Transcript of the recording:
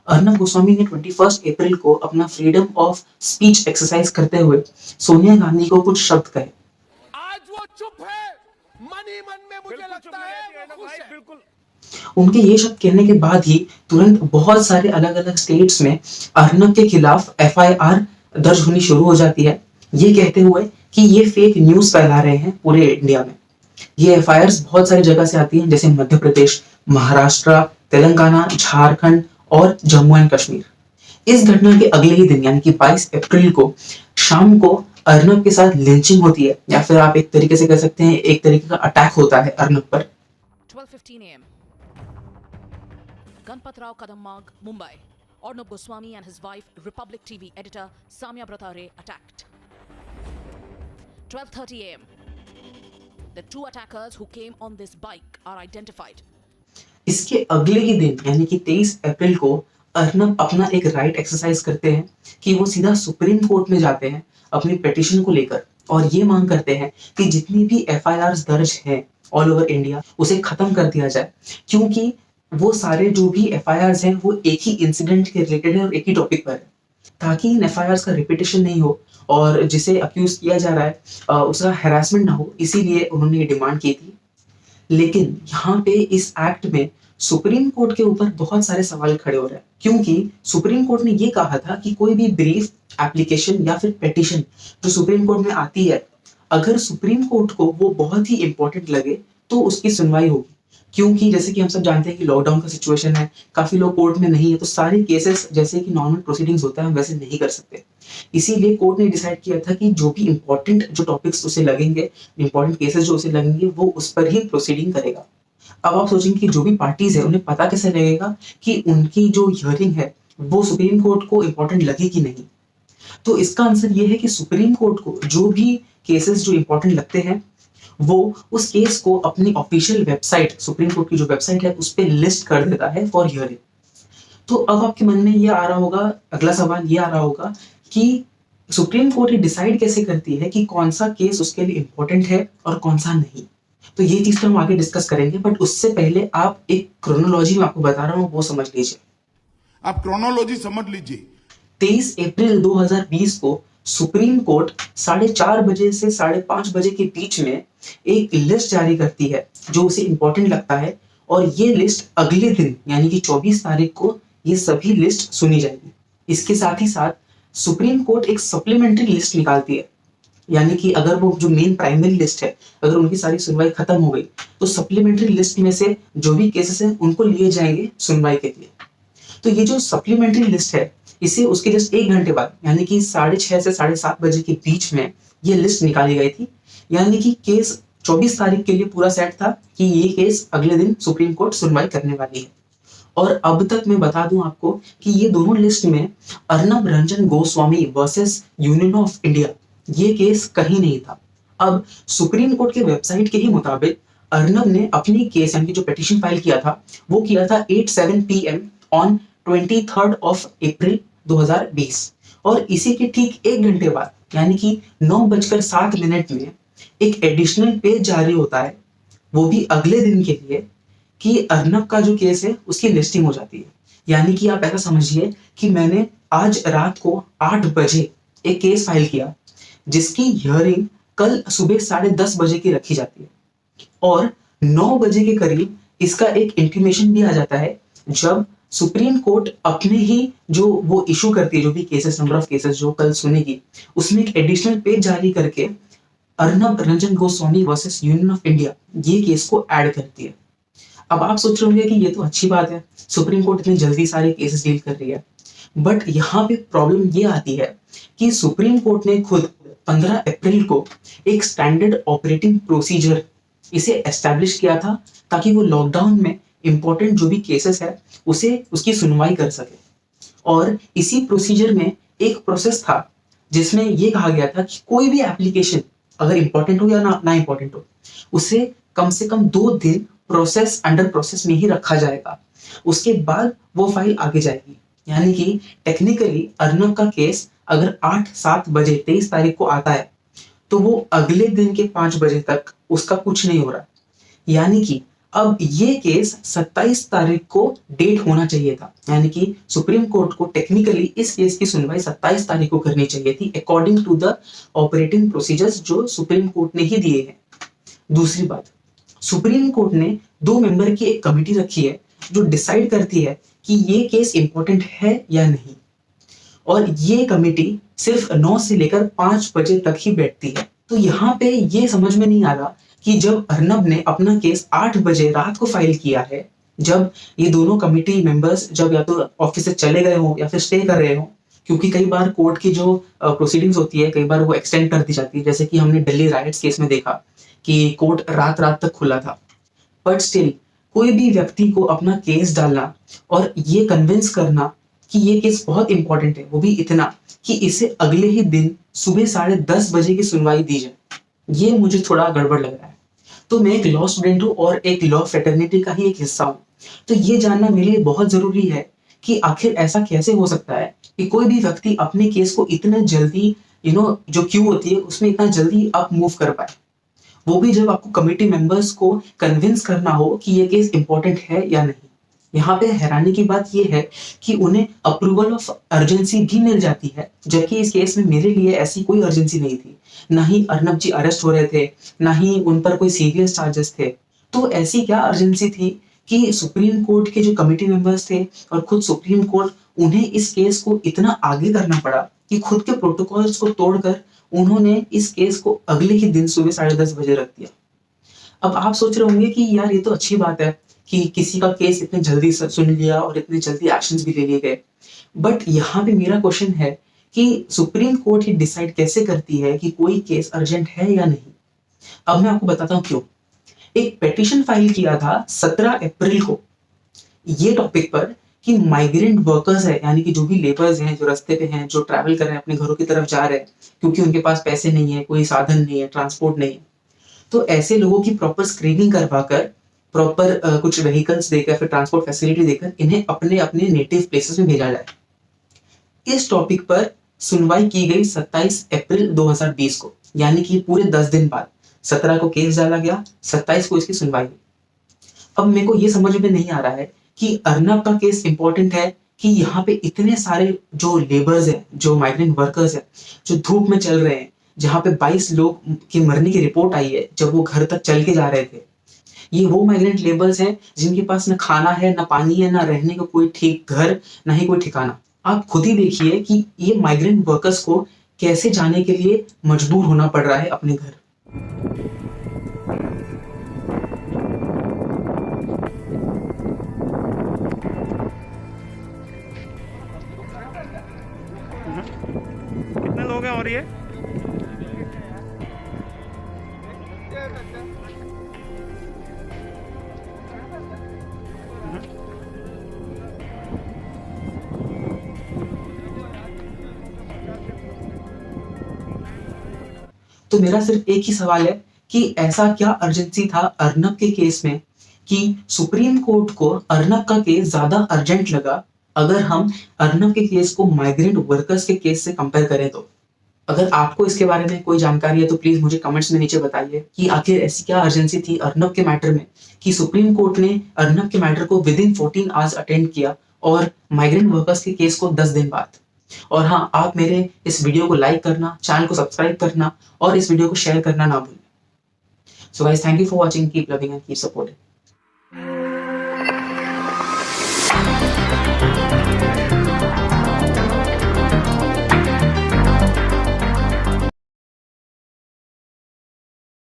अर्नब गोस्वामी ने 21 अप्रैल को अपना फ्रीडम ऑफ स्पीच एक्सरसाइज करते हुए सोनिया गांधी को कुछ शब्द कहे। आज वो चुप है, मन ही मन में मुझे लगता है वो खुश है। बिल्कुल उनके ये शब्द कहने के बाद ही तुरंत बहुत सारे अलग अलग स्टेट्स में अर्नब के खिलाफ एफआईआर दर्ज होनी शुरू हो जाती है, ये कहते हुए कि ये फेक न्यूज फैला रहे हैं पूरे इंडिया में। ये एफआईआर बहुत सारी जगह से आती हैं, जैसे मध्य प्रदेश, महाराष्ट्र, तेलंगाना, झारखंड और जम्मू एंड कश्मीर। इस घटना के अगले ही दिन यानी कि 22 अप्रैल को शाम को अर्नब के साथ लिंचिंग होती है, या फिर आप एक तरीके से कह सकते हैं एक तरीके का अटैक होता है अर्नब पर। 12:15 AM. Ganpat Rao Kadammarg, Mumbai. Arnab Goswami and his wife, Republic TV editor Samya Bratare attacked. 12:30 AM. The two attackers who came on this bike are identified. इसके अगले ही दिन यानी कि 23 अप्रैल को अर्नब अपना एक राइट एक्सरसाइज करते हैं कि वो सीधा सुप्रीम कोर्ट में जाते हैं अपनी पिटीशन को लेकर, और ये मांग करते हैं कि जितनी भी एफआईआर दर्ज हैं ऑल ओवर इंडिया उसे खत्म कर दिया जाए, क्योंकि वो सारे जो भी एफआईआर हैं वो एक ही इंसिडेंट के रिलेटेड है और एक ही टॉपिक पर है, ताकि इन एफआईआर का रिपीटेशन नहीं हो और जिसे अक्यूज किया जा रहा है उसका हैरेसमेंट ना हो, इसीलिए उन्होंने ये डिमांड की थी। लेकिन यहाँ पे इस एक्ट में सुप्रीम कोर्ट के ऊपर बहुत सारे सवाल खड़े हो रहे हैं, क्योंकि सुप्रीम कोर्ट ने ये कहा था कि कोई भी ब्रीफ, एप्लीकेशन या फिर पिटीशन जो सुप्रीम कोर्ट में आती है, अगर सुप्रीम कोर्ट को वो बहुत ही इंपॉर्टेंट लगे तो उसकी सुनवाई होगी। क्योंकि जैसे कि हम सब जानते हैं कि लॉकडाउन का सिचुएशन है, काफी लोग कोर्ट में नहीं है, तो सारे केसेस जैसे कि नॉर्मल प्रोसीडिंग्स होता है हम वैसे नहीं कर सकते। इसीलिए कोर्ट ने डिसाइड किया था कि जो भी इंपॉर्टेंट जो टॉपिक्स उसे लगेंगे, इंपॉर्टेंट केसेस जो उसे लगेंगे, वो उस पर ही प्रोसीडिंग करेगा। अब आप सोचेंगे कि जो भी पार्टीज है उन्हें पता कैसे लगेगा कि उनकी जो हियरिंग है वो सुप्रीम कोर्ट को इंपॉर्टेंट लगे कि नहीं। तो इसका आंसर ये है कि सुप्रीम कोर्ट को जो भी केसेस जो इंपॉर्टेंट लगते हैं वो उस केस को अपनी ऑफिशियल वेबसाइट, सुप्रीम कोर्ट की जो वेबसाइट है उस पर लिस्ट कर देता है फॉर हियरिंग। तो अब आपके मन में ये आ रहा होगा, अगला सवाल ये आ रहा होगा कि सुप्रीम कोर्ट ये डिसाइड कैसे करती है कि कौन सा केस उसके लिए इंपॉर्टेंट है और कौन सा नहीं। तो ये चीज तो हम आगे डिस्कस करेंगे, बट उससे पहले आप एक क्रोनोलॉजी में आपको बता रहा हूँ वो समझ लीजिए। आप क्रोनोलॉजी समझ लीजिए। 23 अप्रैल 2020 को सुप्रीम कोर्ट 4:30 बजे से 5:30 बजे के बीच में एक लिस्ट जारी करती है जो उसे इंपॉर्टेंट लगता है, और ये लिस्ट अगले दिन यानी कि 24 तारीख को ये सभी लिस्ट सुनी जाएगी। इसके साथ ही साथ सुप्रीम कोर्ट एक सप्लीमेंट्री लिस्ट निकालती है, यानी कि अगर वो जो मेन प्राइमरी लिस्ट है अगर उनकी सारी सुनवाई खत्म हो गई तो सप्लीमेंट्री लिस्ट में से जो भी केसेस हैं उनको लिए जाएंगे सुनवाई के लिए। तो ये जो सप्लीमेंट्री लिस्ट है इसे उसके जस्ट 1 घंटे बाद यानी कि 6:30 से 7:30 बजे के बीच में ये लिस्ट निकाली गई थी, यानी कि केस 24 तारीख के लिए पूरा सेट था कि ये केस अगले दिन सुप्रीम कोर्ट सुनवाई करने वाली है। और अब तक मैं बता दूं आपको कि ये दोनों लिस्ट में Arnab Ranjan Goswami versus union of India ये केस कहीं नहीं था। अब सुप्रीम कोर्ट के वेबसाइट के ही मुताबिक अर्नब ने अपनी केस यानी कि जो पिटीशन फाइल किया था वो किया था 8:07 PM ऑन 23 अप्रैल 2020, और इसी के ठीक 1 घंटे बाद यानी कि 9:07 में एक एडिशनल पेज जारी होता है, वो भी अगले दिन के लिए, कि अर्नब का जो केस है उसकी लिस्टिंग हो जाती है। यानी कि आप ऐसा समझिए कि मैंने आज रात को 8 बजे एक केस फाइल किया जिसकी हियरिंग कल सुबह 10:30 बजे की रखी जाती है, और 9 बजे के करीब इसका एक इंटीमेशन भी आ जाता है जब सुप्रीम कोर्ट अपने ही जो वो इशू करती है जो भी केसेस, नंबर ऑफ केसेस जो कल सुनेगी, उसमें एक एडिशनल पेज जारी करके Arnab Ranjan Goswami versus union of India ये केस को ऐड करती है। अब आप सोच रहे होंगे कि ये तो अच्छी बात है, सुप्रीम कोर्ट इतनी जल्दी सारे केसेस डील कर रही है, बट यहाँ पे प्रॉब्लम ये आती है कि सुप्रीम कोर्ट ने खुद 15 अप्रैल को एक स्टैंडर्ड ऑपरेटिंग प्रोसीजर इसे एस्टैब्लिश किया था ताकि वो लॉकडाउन में इंपॉर्टेंट जो भी केसेस है उसे उसकी सुनवाई कर सके। और इसी प्रोसीजर में एक प्रोसेस था जिसमें ये कहा गया था कि कोई भी एप्लीकेशन अगर इंपॉर्टेंट हो या ना इंपॉर्टेंट हो उसे कम से कम 2 दिन प्रोसेस अंडर प्रोसेस में ही रखा जाएगा, उसके बाद वो फाइल आगे जाएगी। यानी कि टेक्निकली अर्नब का केस अगर 8-7 बजे 23 तारीख को आता है तो वो अगले दिन के 5 बजे तक उसका कुछ नहीं हो रहा। यानी कि अब ये केस 27 तारीख को डेट होना चाहिए था, यानी कि सुप्रीम कोर्ट को टेक्निकली इस केस की सुनवाई 27 तारीख को करनी चाहिए थी according to the operating procedures जो सुप्रीम कोर्ट ने ही दिए हैं। दूसरी बात, सुप्रीम कोर्ट ने 2 मेंबर की एक कमेटी रखी है जो डिसाइड करती है कि ये केस इंपॉर्टेंट है या नहीं, और ये कमेटी सिर्फ 9 से लेकर 5 बजे तक ही बैठती है। तो यहाँ पे ये समझ में नहीं आ रहा कि जब अर्नब ने अपना केस 8 बजे रात को फाइल किया है, जब ये दोनों कमेटी मेंबर्स जब या तो ऑफिस से चले गए हो या फिर स्टे कर रहे हो, क्योंकि कई बार कोर्ट की जो प्रोसीडिंग्स होती है कई बार वो एक्सटेंड कर दी जाती है, जैसे कि हमने दिल्ली राइट्स केस में देखा कि कोर्ट रात रात तक खुला था। बट स्टिल कोई भी व्यक्ति को अपना केस डालना और ये कन्विंस करना कि ये केस बहुत इंपॉर्टेंट है, वो भी इतना कि इसे अगले ही दिन सुबह 10:30 बजे की सुनवाई दी जाए, ये मुझे थोड़ा गड़बड़ लग रहा है। तो मैं एक लॉ स्टूडेंट हूँ और एक लॉ फ्रेटर्निटी का ही एक हिस्सा हूँ, तो ये जानना मेरे लिए बहुत जरूरी है कि आखिर ऐसा कैसे हो सकता है कि कोई भी व्यक्ति अपने केस को इतना जल्दी जो क्यू होती है उसमें इतना जल्दी आप मूव कर पाए, वो भी जब आपको कमेटी मेंबर्स को कन्विंस करना हो कि ये केस इंपॉर्टेंट है या नहीं। यहाँ पे हैरानी की बात ये है कि उन्हें अप्रूवल ऑफ अर्जेंसी भी मिल जाती है, जबकि इस केस में मेरे लिए ऐसी कोई अर्जेंसी नहीं थी। ना ही अर्नब जी अरेस्ट हो रहे थे, ना ही उन पर कोई सीरियस चार्जेस थे। तो ऐसी क्या अर्जेंसी थी कि सुप्रीम कोर्ट के जो कमेटी मेंबर्स थे और खुद सुप्रीम कोर्ट, उन्हें इस केस को इतना आगे करना पड़ा कि खुद के प्रोटोकॉल्स को तोड़कर उन्होंने इस केस को अगले ही दिन सुबह 10:30 बजे रख दिया। अब आप सोच रहे होंगे कि यार ये तो अच्छी बात है कि किसी का केस इतने जल्दी सुन लिया और इतने जल्दी एक्शंस भी ले लिए गए, बट यहाँ पे मेरा क्वेश्चन है कि सुप्रीम कोर्ट ही डिसाइड कैसे करती है कि कोई केस अर्जेंट है या नहीं। अब मैं आपको बताता हूँ क्यों। एक पेटिशन फाइल किया था 17 अप्रैल को ये टॉपिक पर कि माइग्रेंट वर्कर्स है, यानी कि जो भी लेबर्स हैं, जो रास्ते पे हैं, जो ट्रैवल कर रहे हैं, अपने घरों की तरफ जा रहे हैं, क्योंकि उनके पास पैसे नहीं है, कोई साधन नहीं है, ट्रांसपोर्ट नहीं है, तो ऐसे लोगों की प्रॉपर स्क्रीनिंग करवाकर, प्रॉपर कुछ व्हीकल्स देकर, फिर ट्रांसपोर्ट फैसिलिटी देकर इन्हें अपने अपने नेटिव प्लेसेस में भेजा जाए। इस टॉपिक पर सुनवाई की गई 27 अप्रैल 2020 को, यानी कि पूरे 10 दिन बाद। 17 को केस डाला गया, 27 को इसकी सुनवाई हुई। अब मेरे को ये समझ में नहीं आ रहा है कि अर्नब का केस इंपॉर्टेंट है कि यहाँ पे इतने सारे जो लेबर्स हैं, जो माइग्रेंट वर्कर्स हैं, जो धूप में चल रहे हैं, जहाँ पे 22 लोग के मरने की रिपोर्ट आई है जब वो घर तक चल के जा रहे थे। ये वो माइग्रेंट लेबर्स हैं जिनके पास न खाना है, न पानी है, न रहने का कोई ठीक घर, न ही कोई ठिकाना। आप खुद ही देखिए कि ये माइग्रेंट वर्कर्स को कैसे जाने के लिए मजबूर होना पड़ रहा है अपने घर। कितने लोग हैं और ये तो मेरा सिर्फ एक ही सवाल है कि ऐसा क्या अर्जेंसी था अर्नब के केस में कि सुप्रीम कोर्ट को अर्नब का केस ज्यादा अर्जेंट लगा, अगर हम अर्नब के केस को माइग्रेंट वर्कर्स के केस से कंपेयर करें तो। अगर आपको इसके बारे में कोई जानकारी है तो प्लीज मुझे कमेंट्स में नीचे बताइए कि आखिर ऐसी क्या अर्जेंसी थी अर्नब के मैटर में कि सुप्रीम कोर्ट ने अर्नब के मैटर को विद इन 14 आवर्स अटेंड किया और माइग्रेंट वर्कर्स के केस को 10 दिन बाद। और हाँ, आप मेरे इस वीडियो को लाइक करना, चैनल को सब्सक्राइब करना और इस वीडियो को शेयर करना ना भूलें। So guys, thank you for watching, keep loving and keep supporting.